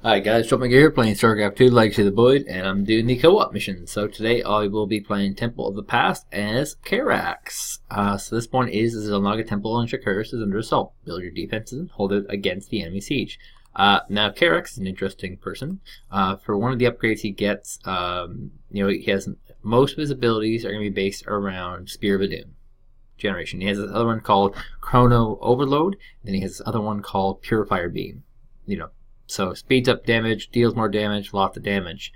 Hi guys, Troublemaker here playing Starcraft 2 Legacy of the Void, and I'm doing the co-op mission. So today I will be playing Temple of the Past as Karax. So this one is the Zelnaga Temple on Shakuris is under assault. Build your defenses and hold it against the enemy siege. Now Karax is an interesting person. For one of the upgrades he gets, he has most of his abilities are going to be based around Spear of Doom generation. He has this other one called Chrono Overload, and then he has this other one called Purifier Beam. So speeds up damage, deals more damage, lots of damage.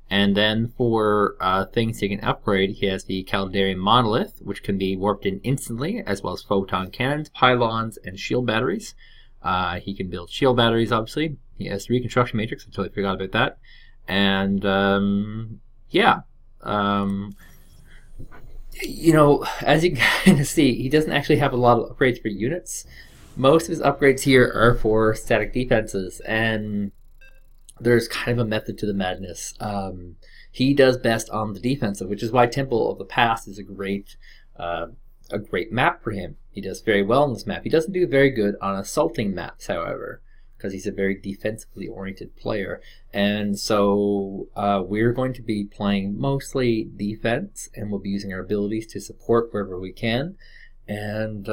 And then for things he can upgrade, he has the Caldarian Monolith, which can be warped in instantly, as well as photon cannons, pylons, and shield batteries. He can build shield batteries, obviously. He has the Reconstruction Matrix, I totally forgot about that. And, as you can kind of see, he doesn't actually have a lot of upgrades for units. Most of his upgrades here are for static defenses, and there's kind of a method to the madness. He does best on the defensive, which is why Temple of the Past is a great map for him. He does very well on this map. He doesn't do very good on assaulting maps, however, because he's a very defensively oriented player. And so we're going to be playing mostly defense, and we'll be using our abilities to support wherever we can. And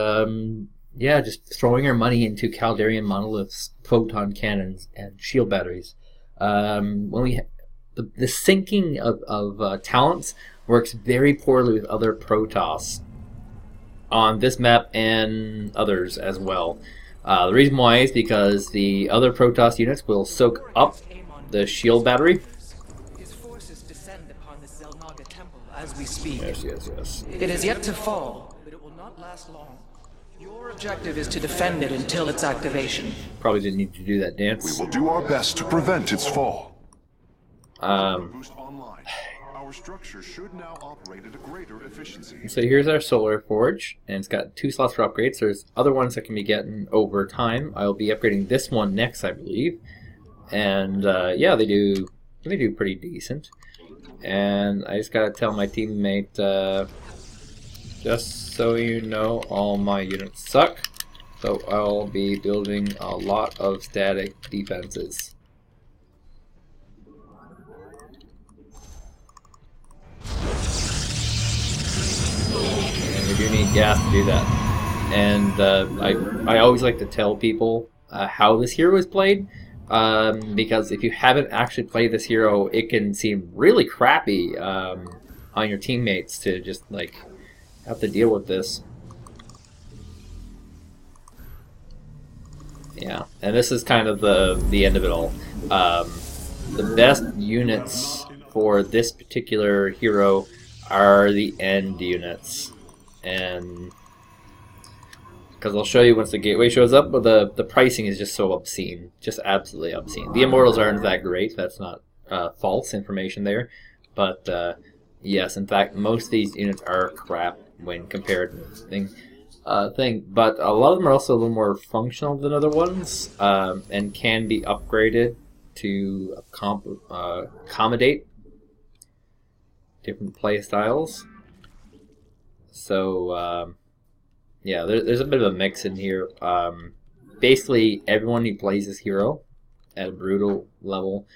just throwing our money into Caldarian Monoliths, photon cannons, and shield batteries. When we the syncing of talents works very poorly with other Protoss on this map and others as well. The reason why is because the other Protoss units will soak up the shield battery. His forces descend upon the Zelnaga Temple as we speak. Yes. It is yet to fall, but it will not last long. Your objective is to defend it until its activation. Probably didn't need to do that dance. We will do our best to prevent its fall. Boost online. Our structure should now operate at a greater efficiency. So here's our solar forge, and it's got 2 slots for upgrades. There's other ones that can be getting over time. I'll be upgrading this one next, I believe. And they do pretty decent. And I just gotta tell my teammate, just so you know, all my units suck, so I'll be building a lot of static defenses. And we do need gas to do that. And I always like to tell people how this hero is played, because if you haven't actually played this hero, it can seem really crappy on your teammates to just have to deal with this. Yeah, and this is kind of the end of it all. The best units for this particular hero are the end units, and because I'll show you once the gateway shows up, but the pricing is just so obscene, just absolutely obscene. The immortals aren't that great. That's not false information there, but yes, in fact, most of these units are crap when compared to thing. But a lot of them are also a little more functional than other ones, and can be upgraded to accommodate different play styles. So there's a bit of a mix in here. Basically, everyone who plays this hero at a brutal level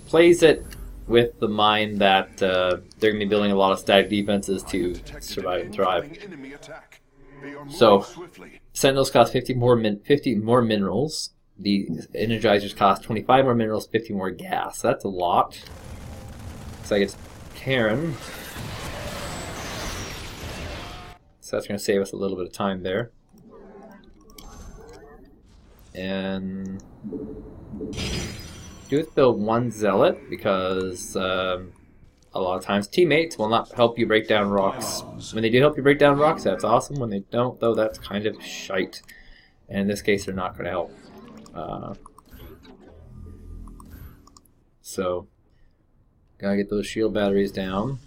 plays it with the mind that they're going to be building a lot of static defenses to survive and thrive. So, Sentinels cost 50 more minerals. The Energizers cost 25 more minerals, 50 more gas. That's a lot. So I guess Karen. So that's going to save us a little bit of time there. And do is build one zealot, because a lot of times teammates will not help you break down rocks. When they do help you break down rocks, that's awesome. When they don't, though, that's kind of shite. And in this case, they're not going to help. So, gotta get those shield batteries down.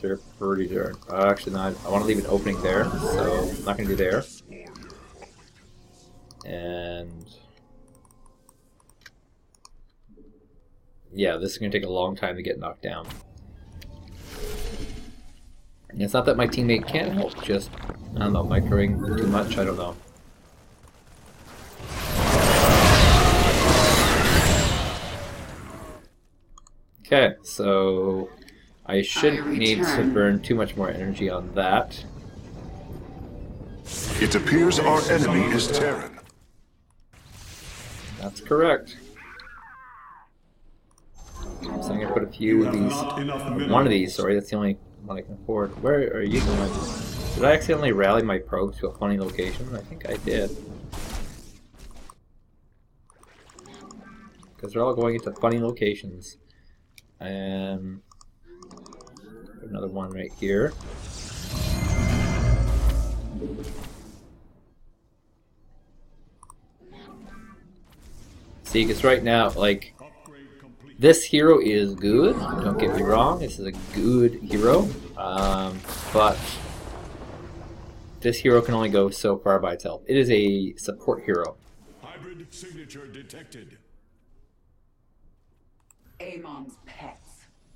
They're pretty darn. Actually, not. I want to leave an opening there, so I'm not going to do there. And yeah, this is going to take a long time to get knocked down. And it's not that my teammate can't help, just, I don't know, microing too much, I don't know. Okay, so I shouldn't need to burn too much more energy on that. It appears our enemy is Terran. That's correct. So I'm going to put a few of these, one of these, sorry, that's the only one I can afford. Where are you going? Did I accidentally rally my probes to a funny location? I think I did. Because they're all going into funny locations. And another one right here. See, because right now, like, this hero is good, don't get me wrong, this is a good hero, but this hero can only go so far by itself. It is a support hero. Hybrid signature detected. Amon's pets.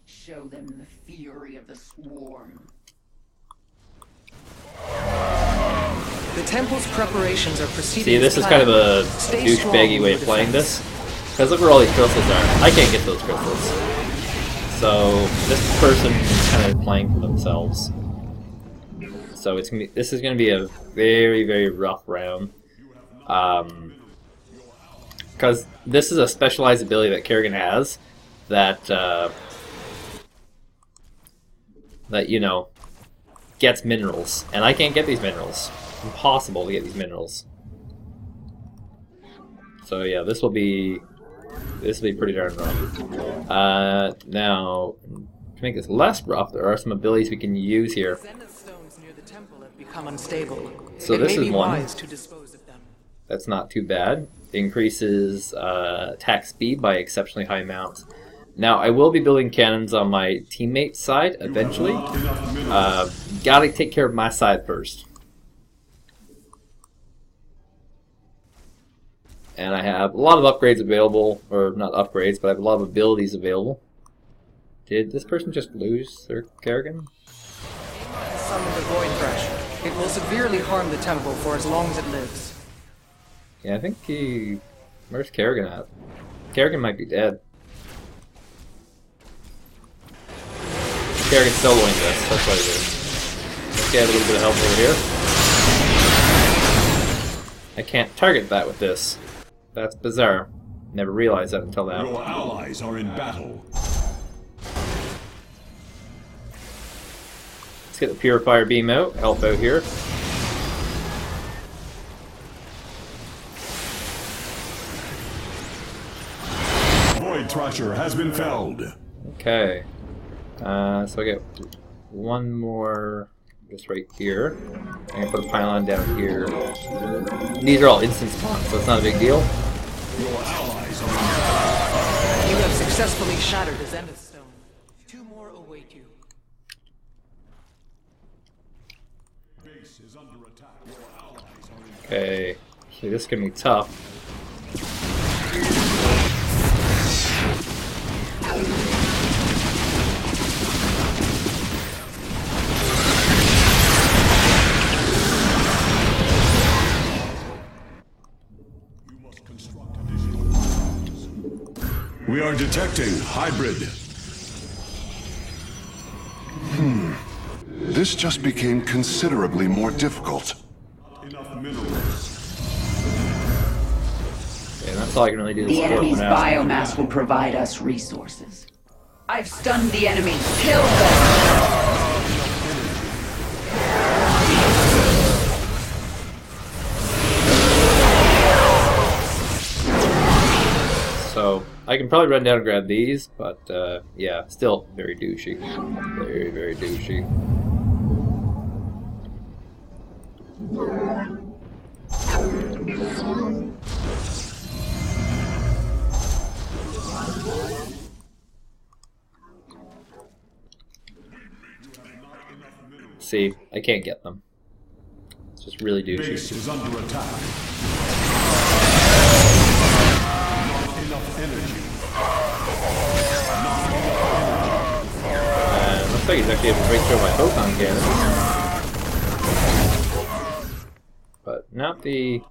Show them the fury of the swarm. The temple's preparations are proceeding. See, this is kind of a douchebaggy way of playing this. Because look where all these crystals are. I can't get those crystals. So this person is kind of playing for themselves. So it's gonna be, this is going to be a very, very rough round. Because this is a specialized ability that Kerrigan has that, that, you know, gets minerals. And I can't get these minerals. It's impossible to get these minerals. So yeah, this will be pretty darn rough. Now, to make this less rough, there are some abilities we can use here. Zenith stones near the temple have become unstable. So It this may is be one. wise to dispose of them. That's not too bad. Increases attack speed by exceptionally high amounts. Now, I will be building cannons on my teammate's side eventually. Gotta take care of my side first. And I have a lot of upgrades available, or not upgrades, but I have a lot of abilities available. Did this person just lose their Kerrigan? Summon the Void Thresh. It will severely harm the temple for as long as it lives. Yeah, I think he... Where's Kerrigan at? Kerrigan might be dead. Kerrigan's soloing this, that's what it is. Let's get a little bit of help over here. I can't target that with this. That's bizarre. Never realized that until now. Your allies are in battle. Let's get the Purifier Beam out, help out here. Void Thrasher has been felled. Okay. So I get one more just right here. I'm gonna put a pylon down here. These are all instant spawns, so it's not a big deal. Your allies are in battle. You have successfully shattered the Zenith stone. 2 more await you. Base is under attack. Your allies are in Okay. So this is gonna be tough. We are detecting hybrid. This just became considerably more difficult. Enough minerals. Okay, that's all I can really do. The Support for enemy's now. biomass will provide us resources. I've stunned the enemy. Kill them! So I can probably run down and grab these, but yeah, still very douchey. Very, very douchey. See, I can't get them. It's just really douchey. Base is under attack. Not enough energy. Looks like he's actually able to break through my photon cannons. But not the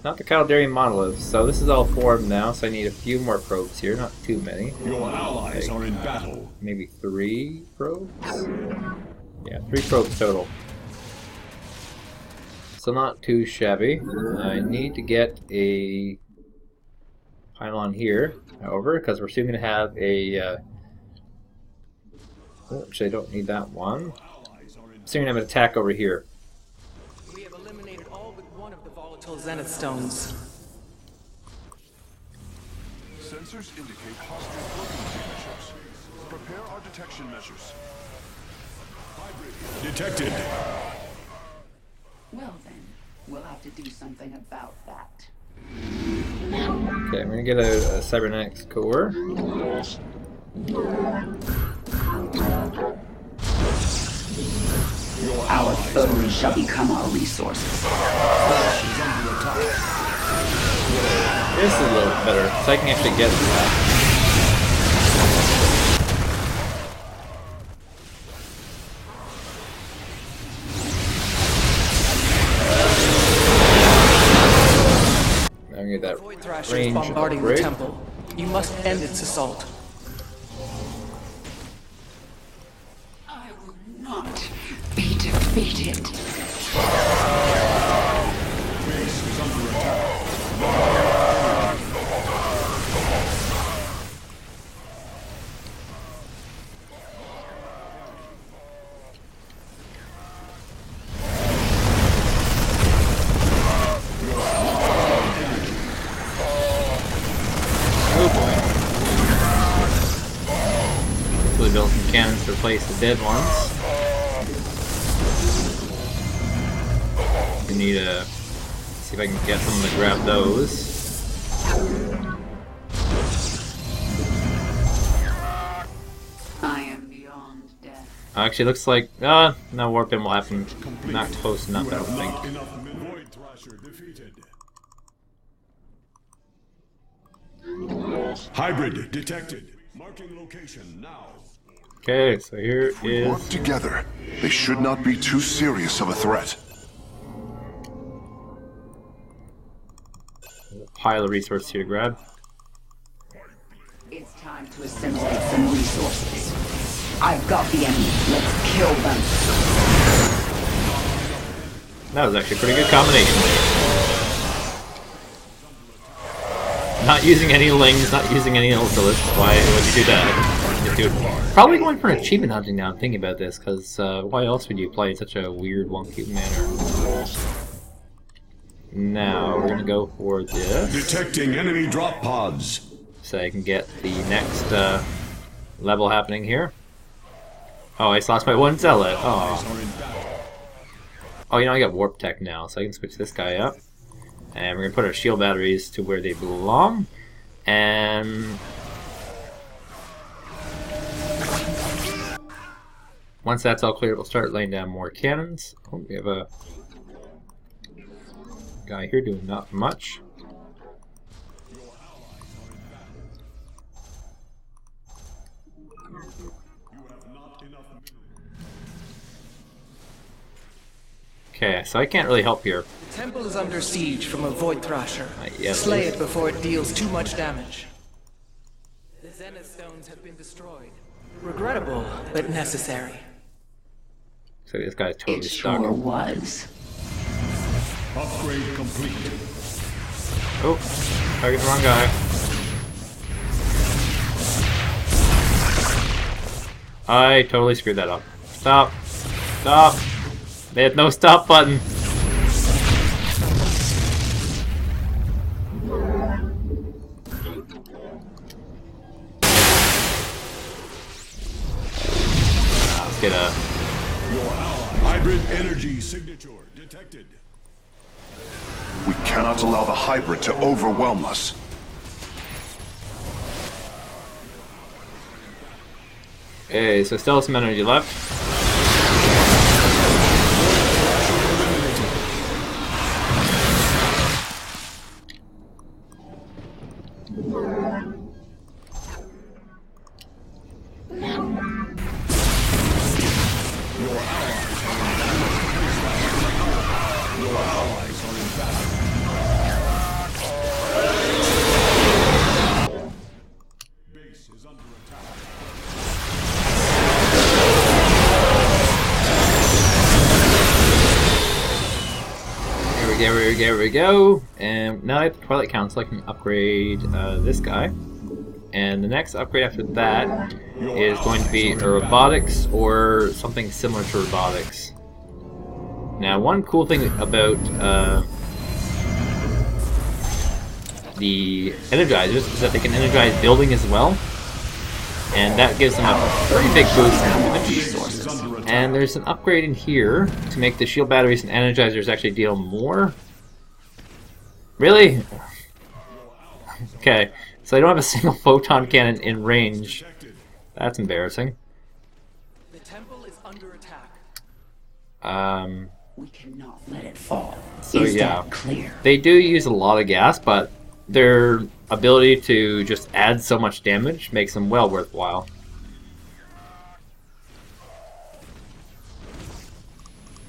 Not the Caldarian monoliths. So this is all formed now, so I need a few more probes here, not too many. Your allies are in battle. Maybe 3 probes? Yeah, 3 probes total. So not too shabby. I need to get a pylon here, however, because we're soon going to have a... oh, actually, I don't need that one. Soon going to have an attack over here. We have eliminated all but one of the volatile zenith stones. Sensors indicate hostile working signatures. Prepare our detection measures. Detected. Well then, we'll have to do something about that. Okay, I'm going to get a cybernetics core. Our foes shall become our resources. This is a little better, so I can actually get that. I'm gonna get that Void Thrasher is range bombarding the upgrade. temple. You must end its assault. I will not be defeated. Hopefully build some cannons to replace the dead ones. We need to see if I can get someone to grab those. I am beyond death. Actually, looks like no warp in will happen. Not close enough, I don't think. Void Thrasher defeated. Hybrid detected. Marking location now. Okay, so here We work is together. They should not be too serious of a threat. a pile of resources here to grab. It's time to assimilate some resources. I've got the enemy. Let's kill them. That was actually a pretty good combination. Not using any lings, not using any ultimates. Why would you do that? Dude, probably going for an achievement hunting now. I'm thinking about this, because why else would you play in such a weird, wonky manner? Now we're gonna go for this, Detecting enemy drop pods. so I can get the next level happening here. Oh, I just lost my one zealot. Oh. Oh, you know, I got warp tech now, so I can switch this guy up. And we're gonna put our shield batteries to where they belong. And once that's all clear, we'll start laying down more cannons. Oh, we have a guy here doing not much. Okay, so I can't really help here. The temple is under siege from a Void Thrasher. Yes, Slay please. it before it deals too much damage. The Zenith stones have been destroyed. Regrettable, but necessary. So this guy's totally It stuck. sure was. Upgrade complete. Oh, target the wrong guy. I totally screwed that up. Stop. Stop. They had no stop button. Let's get a... Hybrid energy signature detected. We cannot allow the hybrid to overwhelm us. Okay, so still some energy left. There we go. And now I have the Twilight Council. I can upgrade this guy. And the next upgrade after that is going to be a robotics or something similar to robotics. Now, one cool thing about the energizers is that they can energize building as well. And that gives them a pretty big boost in damage. And there's an upgrade in here to make the shield batteries and energizers actually deal more. Really? Okay, so I don't have a single photon cannon in range. That's embarrassing. The temple is under attack. We cannot let it fall. So Is yeah, that clear? they do use a lot of gas, but their ability to just add so much damage makes them well worthwhile.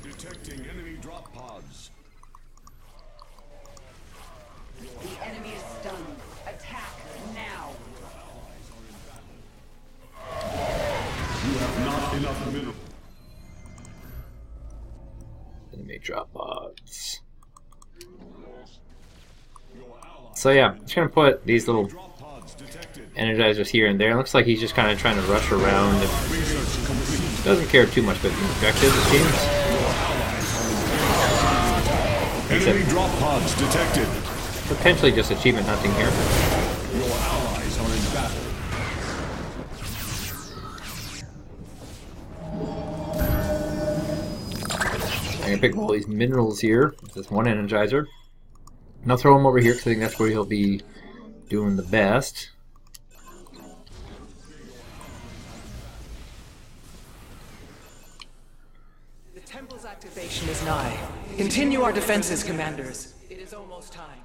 Detecting enemy drop pods. The enemy is stunned. Attack now. You have not enough mineral. Enemy drop pods. So yeah, I'm just gonna put these little Drop pods detected. energizers here and there. It looks like he's just kind of trying to rush around and Research complete. doesn't care too much about the objectives, it seems. Enemy drop pods detected. Potentially just achievement hunting here. Your allies are in battle. I'm gonna pick all these minerals here. This one energizer. And I'll throw him over here because I think that's where he'll be doing the best. The temple's activation is nigh. Continue our defenses, commanders. It is almost time.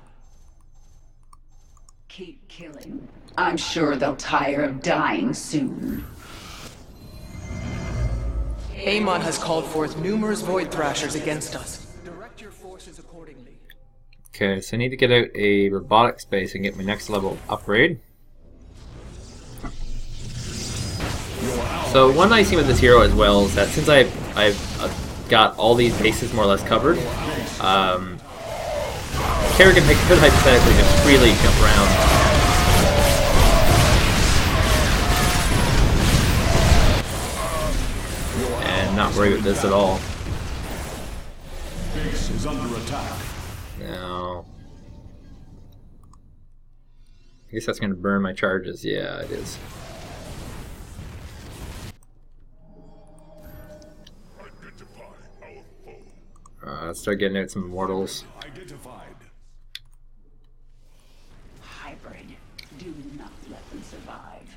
Keep killing. I'm sure they'll tire of dying soon. Amon has called forth numerous Void Thrashers against us. Direct your forces accordingly. Okay, so I need to get out a robotic space and get my next level upgrade. So one nice thing with this hero as well is that since I've got all these bases more or less covered, Karax could hypothetically just freely jump around. And not worry about this at all. Base is under attack. No. I guess that's going to burn my charges. Yeah, it is. Let's start getting out some immortals. Identified. Hybrid. Do not let them survive.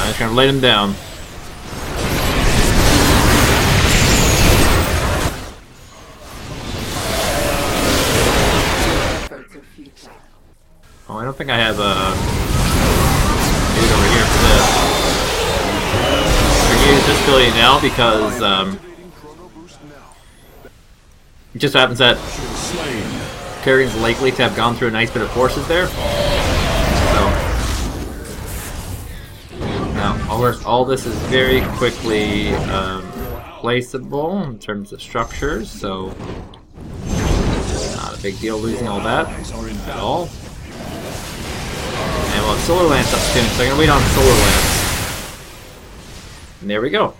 I'm just going to lay them down. Efforts are futile. Oh, I don't think I have a dude over here for this. I'm going to use this ability now because Activating chrono boost now. it just happens that Slain. Karax is likely to have gone through a nice bit of forces there. So now all this is very quickly placeable in terms of structures, so not a big deal losing all that at all. And we'll have Solar Lance up soon, so I'm gonna wait on Solar Lance. And there we go.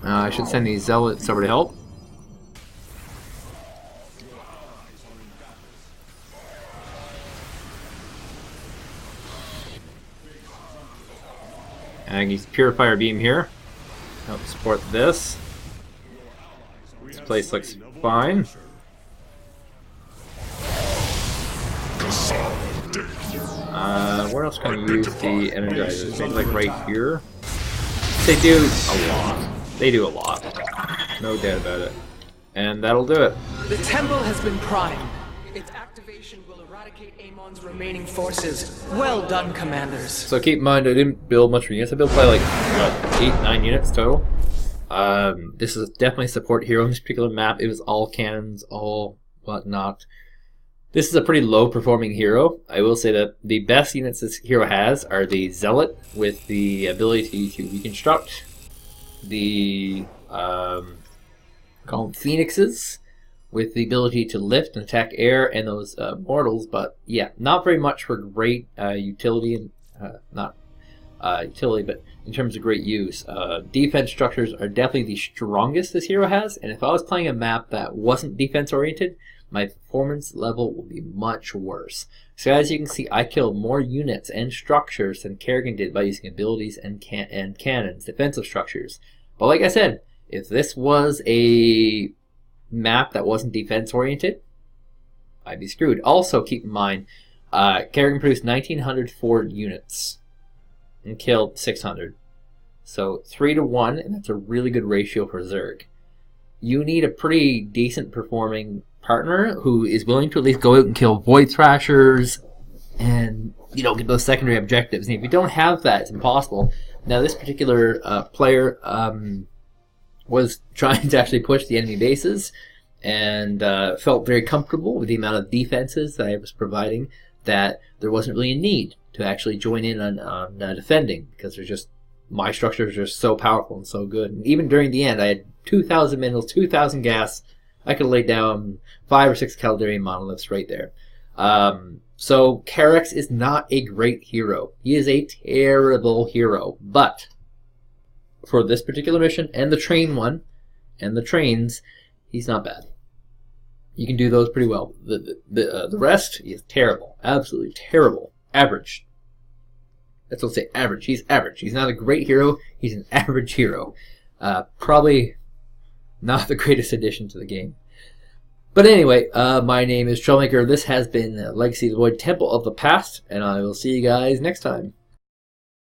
I should send these zealots over to help. And I can use Purifier Beam here. Help support this. This place looks fine. Where else can I use the energizers? Maybe like right here. They do a lot. They do a lot. No doubt about it. And that'll do it. The temple has been primed. Its activation will eradicate Amon's remaining forces. Well done, commanders. So keep in mind, I didn't build much units. I built probably like, what, 8-9 units total. This is definitely a support hero on this particular map. It was all cannons, all whatnot. This is a pretty low performing hero. I will say that the best units this hero has are the Zealot with the ability to reconstruct, the call them Phoenixes with the ability to lift and attack air, and those mortals. But yeah, not very much for great utility, and not utility, but in terms of great use. Defense structures are definitely the strongest this hero has, and if I was playing a map that wasn't defense oriented, my performance level will be much worse. So as you can see, I killed more units and structures than Kerrigan did by using abilities and cannons, defensive structures. But like I said, if this was a map that wasn't defense oriented, I'd be screwed. Also keep in mind, Kerrigan produced 1,904 units and killed 600. So 3 to 1, and that's a really good ratio for Zerg. You need a pretty decent performing partner who is willing to at least go out and kill Void Thrashers and, you know, get those secondary objectives. And if you don't have that, it's impossible. Now, this particular player was trying to actually push the enemy bases and felt very comfortable with the amount of defenses that I was providing, that there wasn't really a need to actually join in on defending, because there's just, my structures are so powerful and so good. And even during the end, I had 2,000 minerals, 2,000 gas. I could lay down 5 or 6 Caldarian monoliths right there. So Karax is not a great hero. He is a terrible hero. But for this particular mission and the train one and the trains, he's not bad. You can do those pretty well. The rest, he is terrible. Absolutely terrible. Average. That's what I'll say. Average. He's average. He's not a great hero. He's an average hero. Probably not the greatest addition to the game. But anyway, my name is Troublemaker. This has been Legacy of the Void, Temple of the Past, and I will see you guys next time.